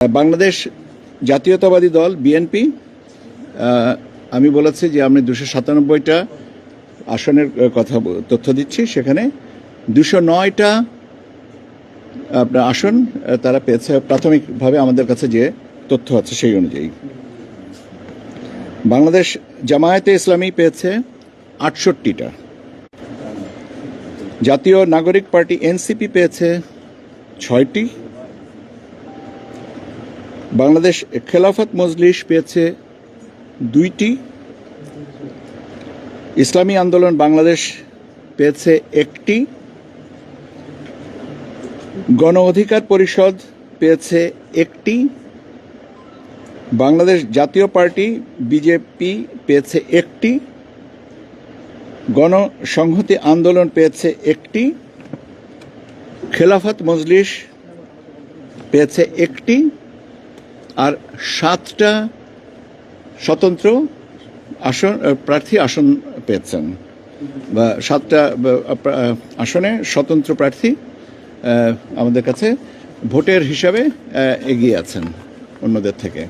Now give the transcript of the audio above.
বাংলাদেশ জাতীয়তাবাদী দল বিএনপি আমি বলেছি যে আমি 297টা আসনের কথা তথ্য দিচ্ছি। সেখানে 209টা আপনার আসন তারা পেয়েছে প্রাথমিকভাবে আমাদের কাছে যে তথ্য আছে সেই অনুযায়ী। বাংলাদেশ জামায়াতে ইসলামী পেয়েছে 68টা, জাতীয় নাগরিক পার্টি এনসিপি পেয়েছে 6টি, বাংলাদেশ খেলাফত মজলিস পেয়েছে 2টি, ইসলামী আন্দোলন বাংলাদেশ পেয়েছে 1টি, গণ অধিকার পরিষদ পেয়েছে 1টি, বাংলাদেশ জাতীয় পার্টি বিজেপি পেয়েছে 1টি, গণসংহতি আন্দোলন পেয়েছে 1টি, খেলাফত মজলিস পেয়েছে 1টি, আর 7টা স্বতন্ত্র প্রার্থী আসন পেয়েছেন, বা 7টা আসনে স্বতন্ত্র প্রার্থী আমাদের কাছে ভোটের হিসাবে এগিয়ে আছেন অন্যদের থেকে।